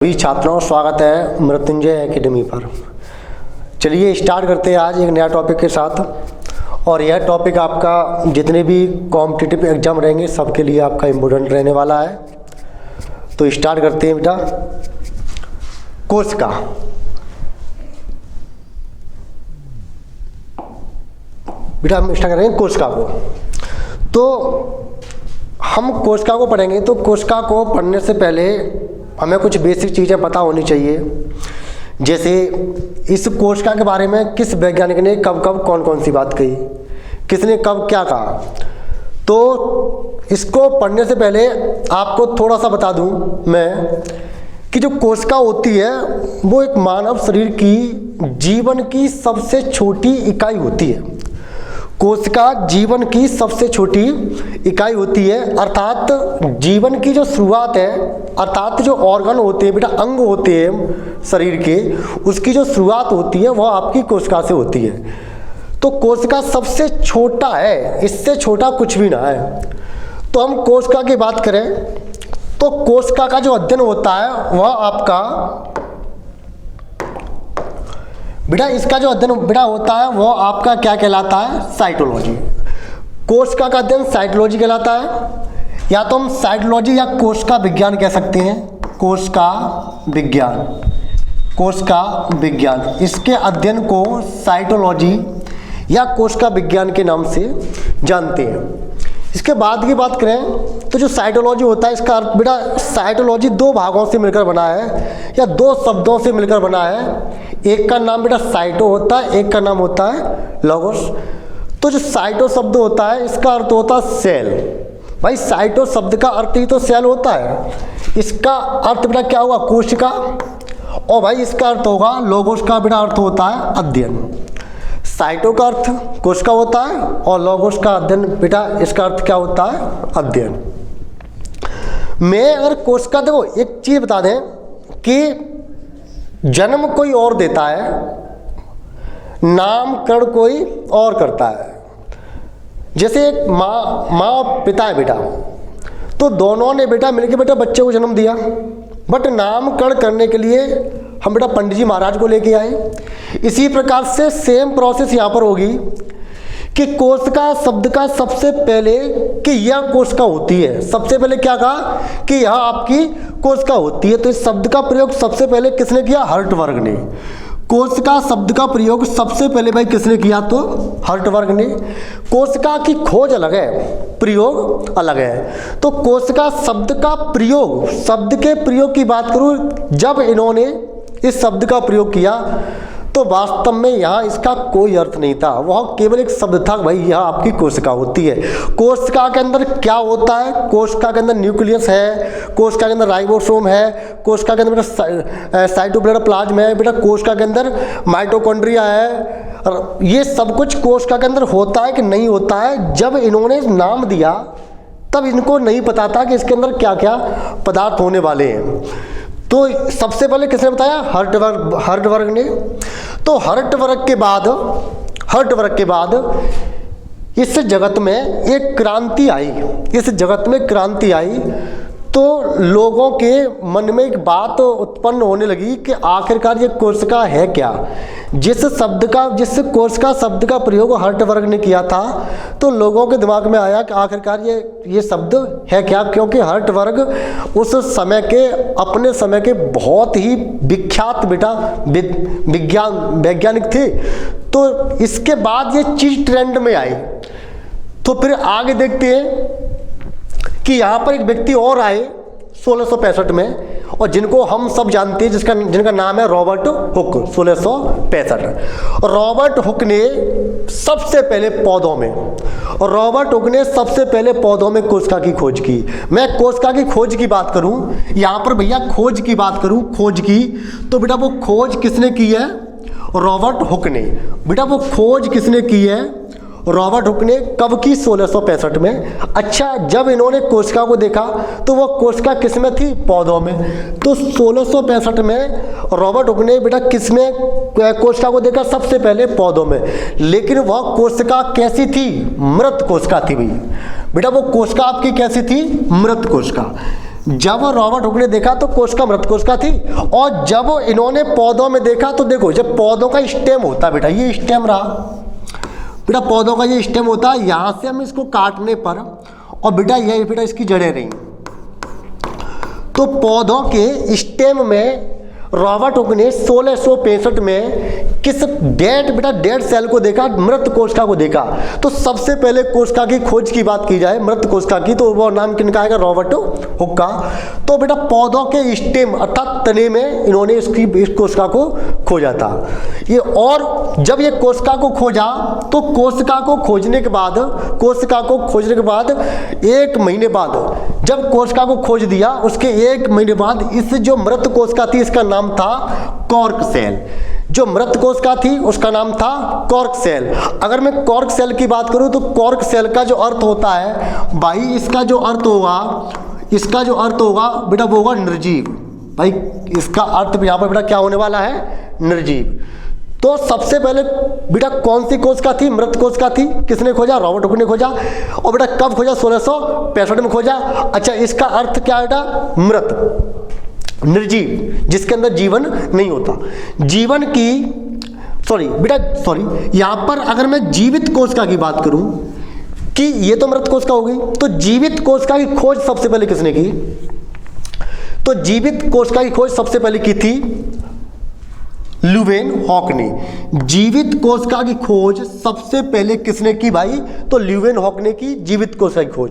सभी छात्रों का स्वागत है मृत्युंजय एकेडमी पर। चलिए स्टार्ट करते हैं आज एक नया टॉपिक के साथ। और यह टॉपिक आपका जितने भी कॉम्पिटिटिव एग्जाम रहेंगे सबके लिए आपका इम्पोर्टेंट रहने वाला है। तो स्टार्ट करते हैं बेटा। कोशिका, बेटा हम स्टार्ट करेंगे कोशिका को। तो हम कोशिका को पढ़ेंगे तो कोशिका को पढ़ने से पहले हमें कुछ बेसिक चीज़ें पता होनी चाहिए। जैसे इस कोशिका के बारे में किस वैज्ञानिक ने कब कब कौन कौन सी बात कही, किसने कब क्या कहा। तो इसको पढ़ने से पहले आपको थोड़ा सा बता दूं मैं कि जो कोशिका होती है वो एक मानव शरीर की जीवन की सबसे छोटी इकाई होती है। कोशिका जीवन की सबसे छोटी इकाई होती है, अर्थात जीवन की जो शुरुआत है, अर्थात जो ऑर्गन होते हैं बेटा, अंग होते हैं शरीर के, उसकी जो शुरुआत होती है वह आपकी कोशिका से होती है। तो कोशिका सबसे छोटा है, इससे छोटा कुछ भी ना है। तो हम कोशिका की बात करें तो कोशिका का जो अध्ययन होता है वह आपका बेटा, इसका जो अध्ययन बेटा होता है वो आपका क्या कहलाता है, साइटोलॉजी। कोशिका का अध्ययन साइटोलॉजी कहलाता है, या तो हम साइटोलॉजी या कोशिका विज्ञान कह सकते हैं। कोशिका विज्ञान, कोशिका विज्ञान, इसके अध्ययन को साइटोलॉजी या कोशिका विज्ञान के नाम से जानते हैं। इसके बाद की बात करें तो जो साइटोलॉजी होता है, इसका अर्थ बेटा साइटोलॉजी दो भागों से मिलकर बना है या दो शब्दों से मिलकर बना है। एक का नाम बेटा साइटो होता है, एक का नाम होता है लॉगोस। तो जो साइटो शब्द होता है इसका अर्थ होता है सेल। भाई साइटो शब्द का अर्थ ही तो सेल होता है। इसका अर्थ बेटा क्या होगा, कोशिका। और भाई इसका अर्थ होगा लॉगोस का बेटा अर्थ होता है अध्ययन। साइटो का अर्थ कोशिका होता है और लॉगोस का अध्ययन बेटा इसका अर्थ क्या होता है, अध्ययन। मैं अगर कोशिका, देखो एक चीज बता दें कि जन्म कोई और देता है, नामकरण कोई और करता है। जैसे एक माँ और पिता है बेटा, तो दोनों ने बेटा मिलकर बेटा बच्चे को जन्म दिया, बट नामकरण करने के लिए हम बेटा पंडित जी महाराज को लेके आए। इसी प्रकार से सेम प्रोसेस यहाँ पर होगी कि कोशिका शब्द का सबसे पहले कि यह कोशिका होती है, सबसे पहले क्या कहा कि यह आपकी कोशिका होती है। तो इस शब्द का प्रयोग सबसे पहले किसने किया, हर्टवर्ग ने। कोशिका शब्द का प्रयोग सबसे पहले भाई किसने किया, तो हर्टवर्ग ने। कोशिका की खोज अलग है, प्रयोग अलग है। तो कोशिका शब्द का प्रयोग, शब्द के प्रयोग की बात करूं, जब इन्होंने इस शब्द का प्रयोग किया तो वास्तव में यहाँ इसका कोई अर्थ नहीं था, वह केवल एक शब्द था भाई यह आपकी कोशिका होती है। कोशिका के अंदर क्या होता है, कोशिका के अंदर न्यूक्लियस है, कोशिका के अंदर राइबोसोम है, कोशिका के अंदर बेटा साइटोप्लाज्म है, बेटा कोशिका के अंदर माइटोकॉन्ड्रिया है। और ये सब कुछ कोशिका के अंदर होता है कि नहीं होता है, जब इन्होंने नाम दिया तब इनको नहीं पता था कि इसके अंदर क्या क्या पदार्थ होने वाले हैं। तो सबसे पहले किसने बताया, हर्टवर्ग ने। तो हर्टवर्ग के बाद इस जगत में एक क्रांति आई, इस जगत में क्रांति आई। तो लोगों के मन में एक बात उत्पन्न होने लगी कि आखिरकार ये कोशिका है क्या। जिस कोशिका शब्द का प्रयोग हर्टवर्ग ने किया था तो लोगों के दिमाग में आया कि आखिरकार ये शब्द है क्या, क्योंकि हर्टवर्ग उस समय के, अपने समय के बहुत ही विख्यात बेटा वैज्ञानिक थे। तो इसके बाद ये चीज ट्रेंड में आई। तो फिर आगे देखते हैं कि यहाँ पर एक व्यक्ति और आए 1665 में, और जिनको हम सब जानते हैं, जिनका नाम है रॉबर्ट हुक। 1665 रॉबर्ट हुक ने सबसे पहले पौधों में कोशिका की खोज की। मैं कोशिका की खोज की बात करूं, यहाँ पर भैया खोज की बात करूं, खोज की, तो बेटा वो खोज किसने की है, रॉबर्ट हुक ने। बेटा वो खोज किसने की है, रॉबर्ट हुक ने। कब की, 1665 में। अच्छा, जब इन्होंने कोशिका को देखा तो वो कोशिका किस में थी, पौधों में। तो 1665 में रॉबर्ट हुक ने बेटा किस में कोशिका को देखा, सबसे पहले पौधों में। लेकिन वह कोशिका कैसी थी, मृत कोशिका थी भाई। बेटा वो कोशिका आपकी कैसी थी, मृत कोशिका। जब रॉबर्ट हुक ने देखा तो कोशिका मृत कोशिका थी, और जब इन्होंने पौधों में देखा तो देखो, जब पौधों का स्टेम होता है बेटा, ये स्टेम रहा बेटा, पौधों का ये स्टेम होता है, यहां से हम इसको काटने पर, और बेटा ये बेटा इसकी जड़ें रही, तो पौधों के स्टेम में रॉबर्ट हुक ने 1665 में किस डेड सेल को देखा, मृत कोशिका को देखा। तो सबसे पहले कोशिका की खोज की बात की जाए, मृत कोशिका की, तो वो नाम किनका आएगा, रॉबर्ट हुक का। तो बेटा पौधों के स्टेम अर्थात तने में इन्होंने इस कोशिका को खोजा था ये, और जब ये कोशिका को खोजा तो कोशिका को खोजने के बाद 1 महीने बाद, जब कोशिका को खोज दिया उसके 1 महीने बाद इस जो मृत कोशिका थी इसका नाम था कॉर्क सेल। जो मृत कोशिका थी उसका नाम था कॉर्क सेल। अगर मैं कॉर्क सेल की बात करूं तो कॉर्क सेल का जो अर्थ होता है भाई, इसका जो अर्थ होगा बेटा वो होगा निर्जीव। भाई इसका अर्थ यहाँ पर बेटा क्या होने वाला है, निर्जीव। तो सबसे पहले बेटा कौन सी कोशिका थी, मृत कोशिका थी, किसने खोजा, रॉबर्ट हुक ने खोजा। और बेटा कब खोजा, 1665 में खोजा। अच्छा इसका अर्थ क्या है बेटा, मृत, निर्जीव, जिसके अंदर जीवन नहीं होता। जीवन की यहां पर अगर मैं जीवित कोशिका की बात करूं कि ये तो मृत कोशिका हो गई, तो जीवित कोशिका की खोज सबसे पहले किसने की, तो जीवित कोशिका की खोज सबसे पहले की थी ल्यूवेनहॉक ने। जीवित कोशिका की खोज सबसे पहले किसने की भाई, तो ल्यूवेनहॉक ने की जीवित कोशिका की खोज।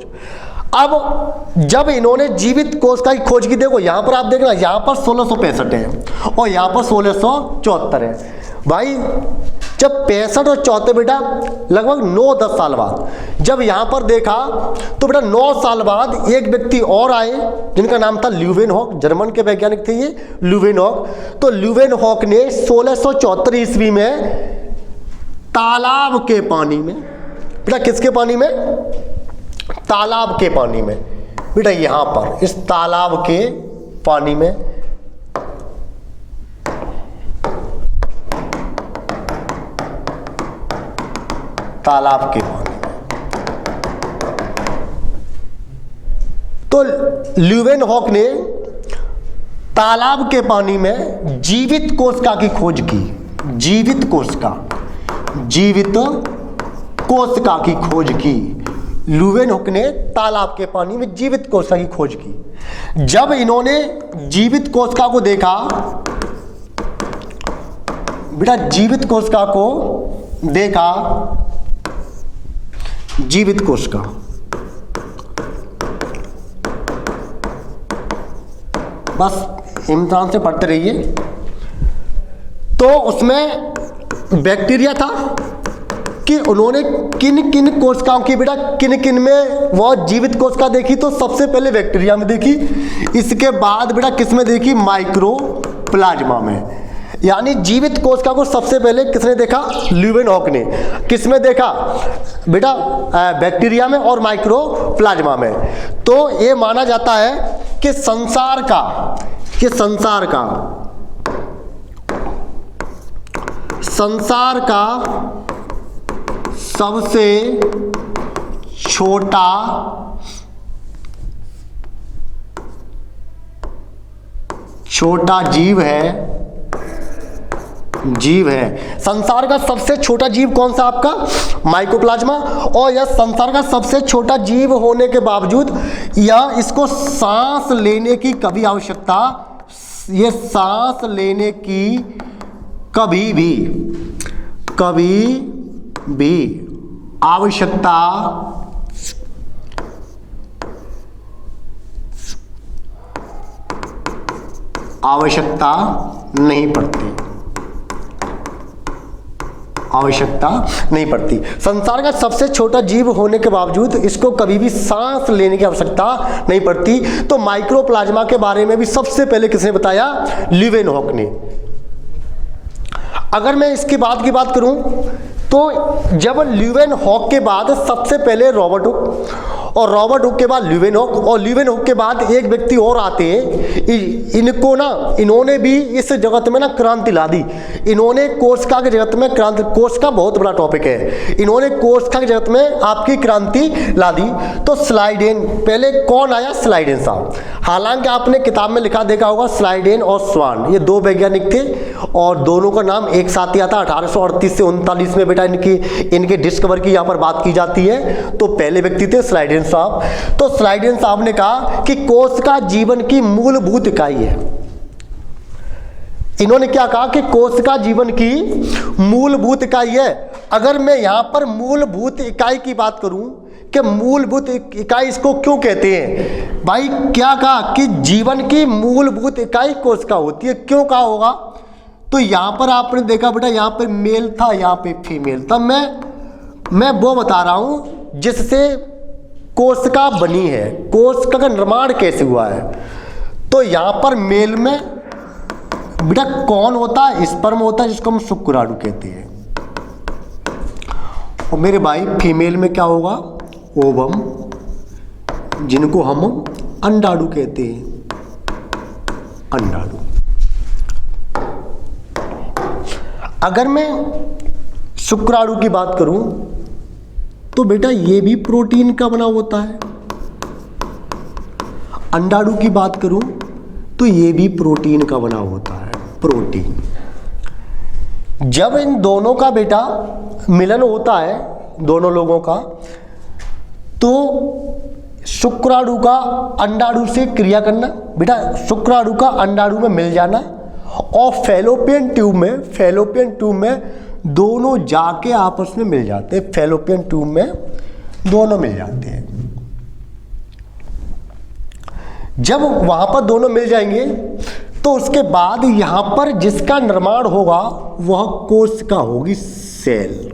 अब जब इन्होंने जीवित कोशिका की खोज की, देखो यहां पर आप देखना, यहां पर 1665 है और यहां पर 1674 है। भाई जब 65 और 74 बेटा लगभग 9-10 साल बाद जब यहां पर देखा तो बेटा 9 साल बाद एक व्यक्ति और आए जिनका नाम था ल्यूवेनहॉक, जर्मन के वैज्ञानिक थे ये ल्यूवेनहॉक। तो ल्यूवेनहॉक ने 1674 ईस्वी में तालाब के पानी में, बेटा किसके पानी में, तालाब के पानी में, बेटा यहां पर इस तालाब के पानी में तो ल्यूवेनहॉक ने तालाब के पानी में जीवित कोशिका की खोज की। जीवित कोशिका की खोज की ल्यूवेनहॉक ने तालाब के पानी में जीवित कोशिका की खोज की। जब इन्होंने जीवित कोशिका को देखा, बेटा जीवित कोशिका को देखा, जीवित कोशिका बस इम्तिहान से पढ़ते रहिए। तो उसमें बैक्टीरिया था कि उन्होंने किन किन कोशिकाओं की, बेटा किन किन में वो जीवित कोशिका देखी, तो सबसे पहले बैक्टीरिया में देखी, इसके बाद बेटा किस में देखी, माइक्रोप्लाज्मा में। यानी जीवित कोशिका को सबसे पहले किसने देखा, ल्यूवेनहॉक ने। किस में देखा बेटा, बैक्टीरिया में और माइक्रोप्लाज्मा में। तो ये माना जाता है कि संसार का सबसे छोटा जीव है। संसार का सबसे छोटा जीव कौन सा आपका, माइक्रोप्लाज्मा। और यह संसार का सबसे छोटा जीव होने के बावजूद यह इसको सांस लेने की कभी आवश्यकता, ये सांस लेने की कभी भी आवश्यकता नहीं पड़ती। संसार का सबसे छोटा जीव होने के बावजूद इसको कभी भी सांस लेने की आवश्यकता नहीं पड़ती। तो माइक्रोप्लाज्मा के बारे में भी सबसे पहले किसने बताया, ल्यूवेनहॉक ने। अगर मैं इसकी बात करूं तो जब ल्यूवेनहॉक के बाद सबसे पहले रॉबर्ट हुक और रॉबर्ट हुक के बाद ल्यूवेनहुक, और ल्यूवेनहुक के बाद एक व्यक्ति और आते हैं। इनको ना, इन्होंने भी इस जगत में ना क्रांति ला दी। इन्होंने कोशिका के जगत में क्रांति, कोशिका बहुत बड़ा टॉपिक है, इन्होंने कोशिका के जगत में आपकी क्रांति ला दी। तो स्लाइडेन, पहले कौन आया? स्लाइडेन साहब। हालांकि आपने किताब में लिखा देखा होगा स्लाइडेन और स्वान, ये दो वैज्ञानिक थे और दोनों का नाम एक साथ ही आता। 1838 से 39 में बेटा इनके डिस्कवर की यहाँ पर बात की जाती है। तो पहले व्यक्ति थे स्लाइडेन साहब। तो स्लाइडेन साहब ने कहा कि कोशिका जीवन की मूलभूत इकाई है। इन्होंने क्या कहा कि कोशिका जीवन की मूलभूत इकाई है। अगर मैं यहां पर मूलभूत इकाई की बात करूं कि मूलभूत इकाई इसको क्यों कहते हैं, भाई क्या कहा कि जीवन की मूलभूत इकाई कोशिका होती है, क्यों कहा होगा? तो यहां पर आपने देखा बेटा, यहां पे मेल था, यहां पे फीमेल था। मैं वो बता रहा हूं जिससे कोशिका बनी है, कोशिका का निर्माण कैसे हुआ है। तो यहां पर मेल में बेटा कौन होता है? स्पर्म होता है, जिसको हम शुक्राणु कहते हैं। और मेरे भाई फीमेल में क्या होगा? ओवम, जिनको हम अंडाणु कहते हैं, अंडाणु। अगर मैं शुक्राणु की बात करूं तो बेटा ये भी प्रोटीन का बना होता है। अंडाणु की बात करूं तो ये भी प्रोटीन का बना होता है, प्रोटीन। जब इन दोनों का बेटा मिलन होता है, दोनों लोगों का, तो शुक्राणु का अंडाणु से क्रिया करना, बेटा शुक्राणु का अंडाणु में मिल जाना, और फैलोपियन ट्यूब में दोनों जाके आपस में मिल जाते हैं। फैलोपियन ट्यूब में दोनों मिल जाते हैं। जब वहां पर दोनों मिल जाएंगे तो उसके बाद यहां पर जिसका निर्माण होगा वह कोशिका होगी, सेल।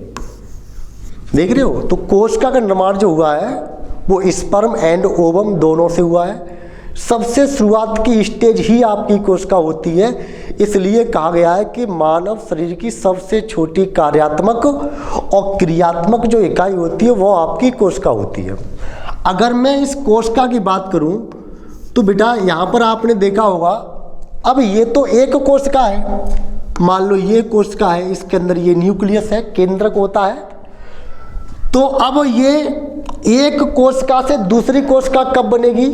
देख रहे हो? तो कोशिका का निर्माण जो हुआ है वो स्पर्म एंड ओवम दोनों से हुआ है। सबसे शुरुआत की स्टेज ही आपकी कोशिका होती है। इसलिए कहा गया है कि मानव शरीर की सबसे छोटी कार्यात्मक और क्रियात्मक जो इकाई होती है वो आपकी कोशिका होती है। अगर मैं इस कोशिका की बात करूं तो बेटा यहाँ पर आपने देखा होगा, अब ये तो एक कोशिका है, मान लो ये कोशिका है, इसके अंदर ये न्यूक्लियस है, केंद्रक होता है। तो अब ये एक कोशिका से दूसरी कोशिका कब बनेगी?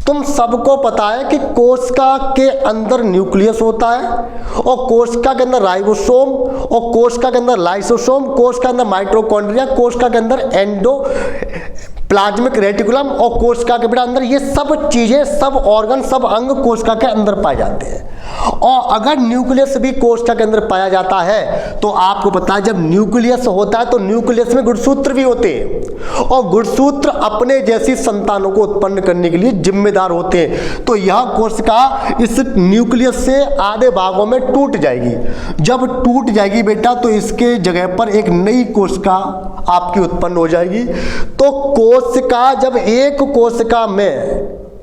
तुम सबको पता है कि कोशिका के अंदर न्यूक्लियस होता है, और कोशिका के अंदर राइबोसोम, और कोशिका के अंदर लाइसोसोम, कोशिका के अंदर माइटोकॉन्ड्रिया, कोशिका के अंदर प्लाज्मिक रेटिकुलम, और कोशिका के बेटा अंदर ये सब चीजें, सब ऑर्गन, सब अंग कोशिका के अंदर पाए जाते हैं। और अगर न्यूक्लियस भी कोशिका के अंदर पाया जाता है तो आपको पता है जब न्यूक्लियस होता है तो न्यूक्लियस में गुणसूत्र भी होते हैं, और गुणसूत्र अपने जैसी संतानों को उत्पन्न करने के लिए जिम्मेदार होते हैं। तो यह कोशिका इस न्यूक्लियस से आधे भागों में टूट जाएगी। जब टूट जाएगी बेटा तो इसके जगह पर एक नई कोशिका आपकी उत्पन्न हो जाएगी। तो कोशिका, जब एक कोशिका में,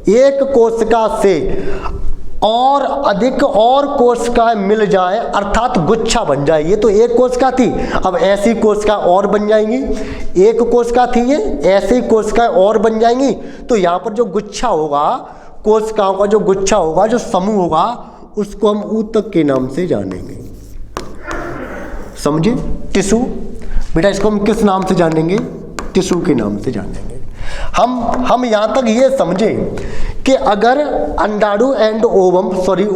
एक कोशिका से और अधिक और कोशिकाएं मिल जाए, अर्थात गुच्छा बन जाए। ये तो एक कोशिका थी, अब ऐसी कोशिका और बन जाएंगी। एक कोशिका थी ये, ऐसी कोशिकाएं और बन जाएंगी। तो यहाँ पर जो गुच्छा होगा, कोशिकाओं का जो गुच्छा होगा, जो समूह होगा, उसको हम ऊतक के नाम से जानेंगे। समझे? टिश्यू। बेटा इसको हम किस नाम से जानेंगे? टिश्यू के नाम से जानेंगे। हम यहाँ तक ये समझे कि अगर अंडाणु and ovum,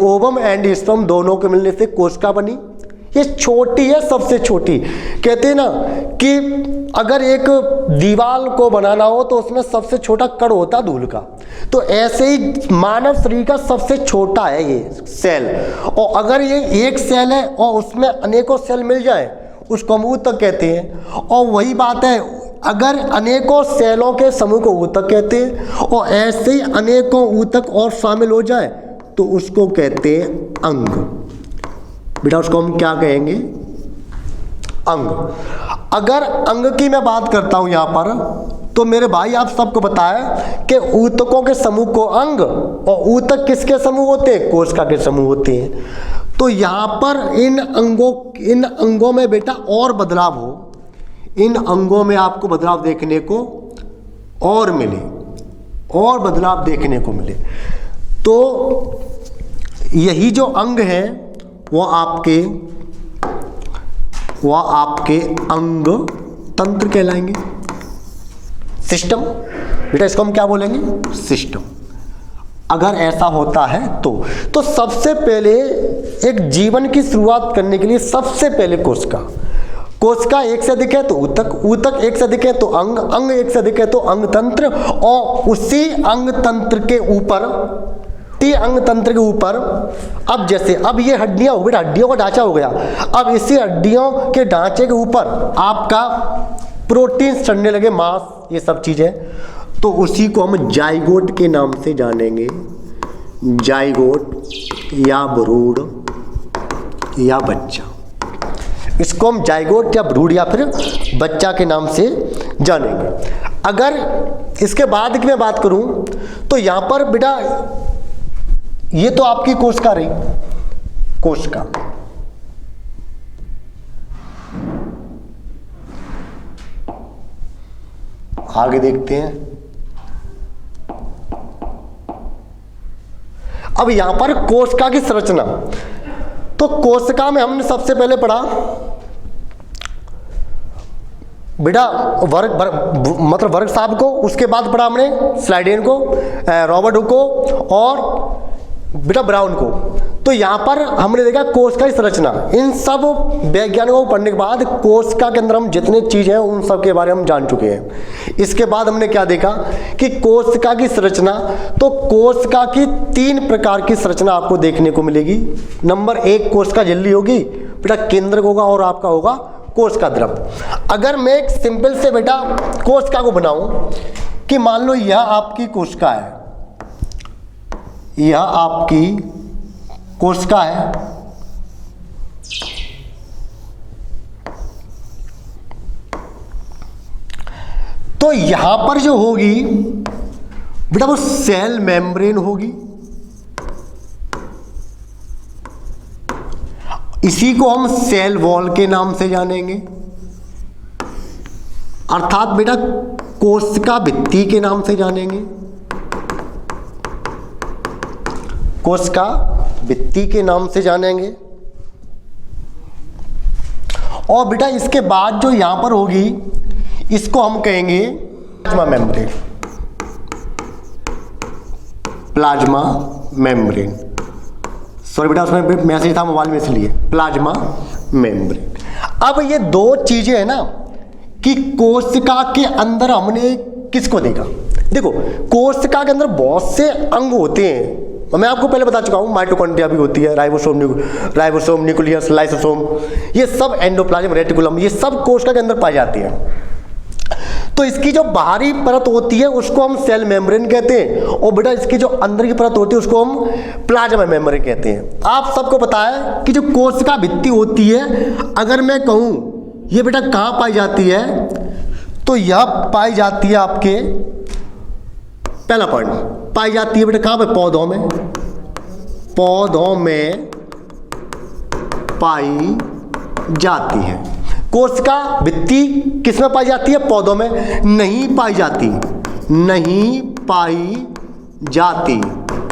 ovum and sperm दोनों के मिलने से कोशिका बनी, ये छोटी है, सबसे छोटी। कहते हैं ना कि अगर एक दीवार को बनाना हो तो उसमें सबसे छोटा कण होता है धूल का। तो ऐसे ही मानव शरीर का सबसे छोटा है ये सेल, और अगर ये एक सेल है और उसमें अनेकों सेल मिल जाए उसको हम ऊतक कहते हैं। और वही बात है, अगर अनेकों सेलों के समूह को ऊतक कहते हैं, और ऐसे ही अनेकों ऊतक और शामिल हो जाए तो उसको कहते हैं अंग। बेटा उसको हम क्या कहेंगे? अंग। अगर अंग की मैं बात करता हूं यहां पर, तो मेरे भाई आप सबको पता है कि ऊतकों के समूह को अंग, और ऊतक किसके समूह होते हैं? कोशिका के समूह होते हैं। तो यहां पर इन अंगों में बेटा और बदलाव हो, इन अंगों में आपको बदलाव देखने को और मिले और बदलाव देखने को मिले। तो यही जो अंग है वो आपके अंग तंत्र कहलाएंगे, सिस्टम। बेटा इसको हम क्या बोलेंगे? सिस्टम। अगर ऐसा होता है तो सबसे पहले एक जीवन की शुरुआत करने के लिए सबसे पहले कोशिका एक से अधिक है तो ऊतक एक से अधिक है तो अंग एक से अधिक है तो अंग तंत्र, और उसी अंग तंत्र के ऊपर अब ये हड्डियां हो गई, हड्डियों का ढांचा हो गया। अब इसी हड्डियों के ढांचे के ऊपर आपका प्रोटीन चढ़ने लगे, मांस, ये सब चीजें, तो उसी को हम जाइगोट के नाम से जानेंगे। जाइगोट या भ्रूण या बच्चा, इसको हम जाइगोट या भ्रूण या फिर बच्चा के नाम से जानेंगे। अगर इसके बाद की मैं बात करूं तो यहां पर बेटा ये तो आपकी कोशिका रही, कोशिका। आगे देखते हैं। अब यहां पर कोशिका की संरचना, तो कोशिका में हमने सबसे पहले पढ़ा बेटा वर्ग साहब को, उसके बाद पढ़ा हमने स्लाइडेन को, रॉबर्ट हुक को और बेटा ब्राउन को। तो यहां पर हमने देखा कोशिका की संरचना। इन सब वैज्ञानिकों को पढ़ने के बाद कोशिका के अंदर हम जितने चीज हैं उन सब के बारे में हम जान चुके हैं। इसके बाद हमने क्या देखा कि कोशिका की संरचना, तो कोशिका की 3 प्रकार की संरचना आपको देखने को मिलेगी। नंबर 1 कोशिका झिल्ली होगी, बेटा केंद्रक होगा और आपका होगा कोशिका द्रव। अगर मैं एक सिंपल से बेटा कोशिका को बनाऊं कि मान लो यह आपकी कोशिका है, यह आपकी कोशिका है, तो यहां पर जो होगी बेटा वो सेल मेम्ब्रेन होगी। इसी को हम सेल वॉल के नाम से जानेंगे, अर्थात बेटा कोशिका भित्ति के नाम से जानेंगे, कोशिका भित्ति के नाम से जानेंगे। और बेटा इसके बाद जो यहां पर होगी इसको हम कहेंगे plasma membrane. Plasma membrane, sorry बेटा उसमें मैसेज था मोबाइल में इसलिए, प्लाज्मा मेम्ब्रेन। अब ये 2 चीजें है ना कि कोशिका के अंदर हमने किसको देखा। देखो कोशिका के अंदर बहुत से अंग होते हैं, मैं आपको पहले बता चुका हूं, माइटोकॉन्ड्रिया भी होती है, राइबोसोम, न्यूक्लियस, लाइसोसोम, ये सब एंडोप्लाज्म रेटिकुलम, ये सब कोशिका के अंदर पाई जाती है। तो इसकी जो बाहरी परत होती है उसको हम सेल मेम्ब्रेन कहते हैं, और बेटा इसकी जो अंदर की परत होती है उसको हम प्लाज्मा मेम्ब्रेन कहते हैं। आप सबको पता है कि जो कोशिका भित्ति होती है, अगर मैं कहूं ये बेटा कहां पाई जाती है, तो यह पाई जाती है आपके, पहला पॉइंट, पाई जाती है बेटा कहां पे? पौधों में। पौधों में पाई जाती है। कोशिका भित्ति किस में पाई जाती है? पौधों में। नहीं पाई जाती, नहीं पाई जाती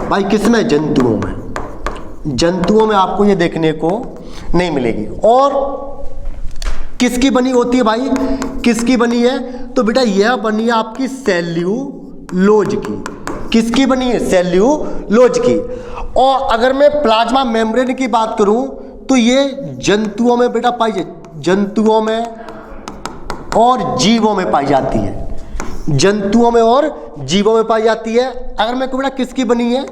भाई किस में? जंतुओं में। जंतुओं में आपको ये देखने को नहीं मिलेगी। और किसकी बनी होती है भाई? किसकी बनी है? तो बेटा यह बनी है आपकी सेल्यूलोज की। किसकी बनी है? सेल्यूलोज की। और अगर मैं प्लाज्मा मेम्ब्रेन की बात करूं तो ये जंतुओं में बेटा पाई जाती, जंतुओं में और जीवों में पाई जाती है। जंतुओं में और जीवों में पाई जाती है। अगर मैं कहूं बेटा किसकी बनी है,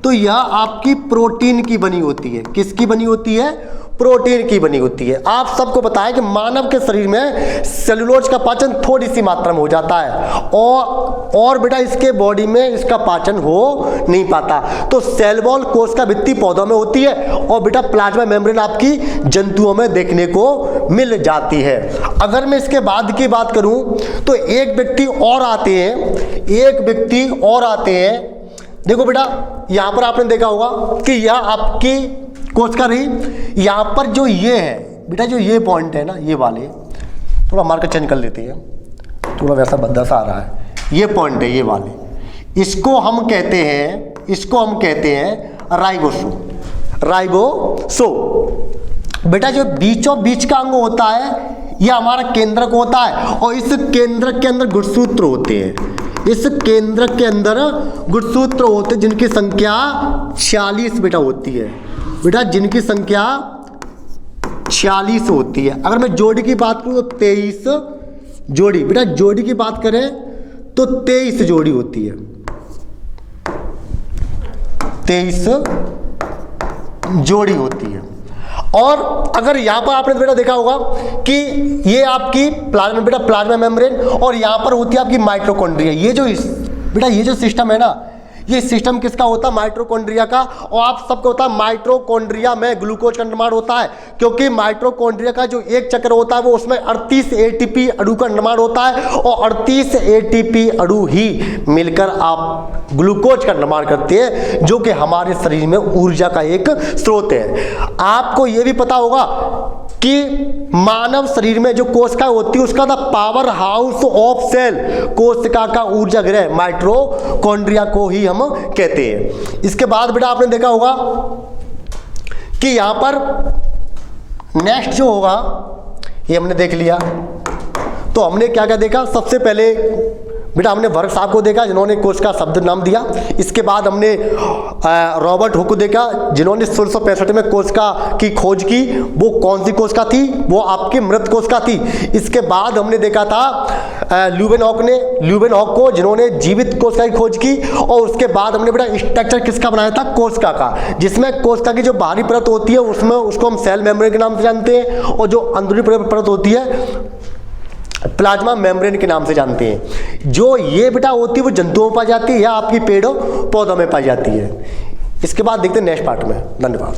तो यह आपकी प्रोटीन की बनी होती है। किसकी बनी होती है? प्रोटीन की बनी होती है। आप सबको पता है कि मानव के शरीर में सेलुलोज का पाचन थोड़ी सी मात्रा में हो जाता है, और बेटा इसके बॉडी में इसका पाचन हो नहीं पाता। तो सेल वॉल कोशिका भित्ति पौधों में होती है, और बेटा प्लाज्मा मेम्ब्रेन आपकी जंतुओं में देखने को मिल जाती है। अगर मैं इसके बाद की बात करूं तो एक व्यक्ति और आते हैं, देखो बेटा यहां पर आपने देखा होगा कि यह आपकी कोशिका रही। यहां पर जो ये है बेटा, जो ये पॉइंट है ना, ये वाले, थोड़ा मार्कर चेंज कर लेते हैं, थोड़ा वैसा भद्दा सा आ रहा है, ये पॉइंट है, ये वाले, इसको हम कहते हैं राइबोसोम। बेटा जो बीचों बीच का अंग होता है ये हमारा केंद्रक होता है, और इस केंद्रक के अंदर गुणसूत्र होते हैं। इस केंद्रक के अंदर गुणसूत्र होते हैं जिनकी संख्या 46 बेटा होती है। बेटा जिनकी संख्या 46 होती है। अगर मैं जोड़ी की बात करूं तो 23 जोड़ी। बेटा जोड़ी की बात करें तो 23 जोड़ी होती है, 23 जोड़ी होती है। और अगर यहाँ पर आपने बेटा देखा होगा कि ये आपकी प्लाज्मा मेम्ब्रेन, और यहाँ पर होती है आपकी माइटोकॉन्ड्रिया। ये जो सिस्टम है ना, ये सिस्टम किसका होता है? माइटोकॉन्ड्रिया का। और आप सबको होता है माइटोकॉन्ड्रिया में ग्लूकोज का निर्माण होता है, क्योंकि माइटोकॉन्ड्रिया का जो एक चक्र होता है वो उसमें 38 एटीपी अणु का निर्माण होता है, और 38 एटीपी अणु ही मिलकर आप ग्लूकोज का निर्माण करते हैं, जो कि हमारे शरीर में ऊर्जा का एक स्रोत है। आपको ये भी पता होगा कि मानव शरीर में जो कोशिका होती है उसका the power house of cell, कोशिका का ऊर्जा गृह माइटोकॉन्ड्रिया को ही हम कहते हैं। इसके बाद बेटा आपने देखा होगा कि यहां पर नेक्स्ट जो होगा ये हमने देख लिया। तो हमने क्या क्या देखा? सबसे पहले बेटा हमने वर्क साहब को देखा जिन्होंने कोशिका शब्द नाम दिया। इसके बाद हमने रॉबर्ट हुक को देखा जिन्होंने 1665 में कोशिका की खोज की। वो कौन सी कोशिका थी? वो आपकी मृत कोशिका थी। इसके बाद हमने देखा था ल्यूवेनहॉक को जिन्होंने जीवित कोशिका की खोज की। और उसके बाद हमने बेटा स्ट्रक्चर किसका बनाया था? कोशिका का, जिसमें कोशिका की जो बाहरी परत होती है उसमें उसको हम सेल मेम्ब्रेन के नाम से जानते हैं, और जो अंदरूनी परत होती है प्लाज्मा मेम्ब्रेन के नाम से जानते हैं। जो ये बेटा होती है वो जंतुओं में पाई जाती है या आपकी पेड़ों पौधों में पाई जाती है। इसके बाद देखते हैं नेक्स्ट पार्ट में। धन्यवाद।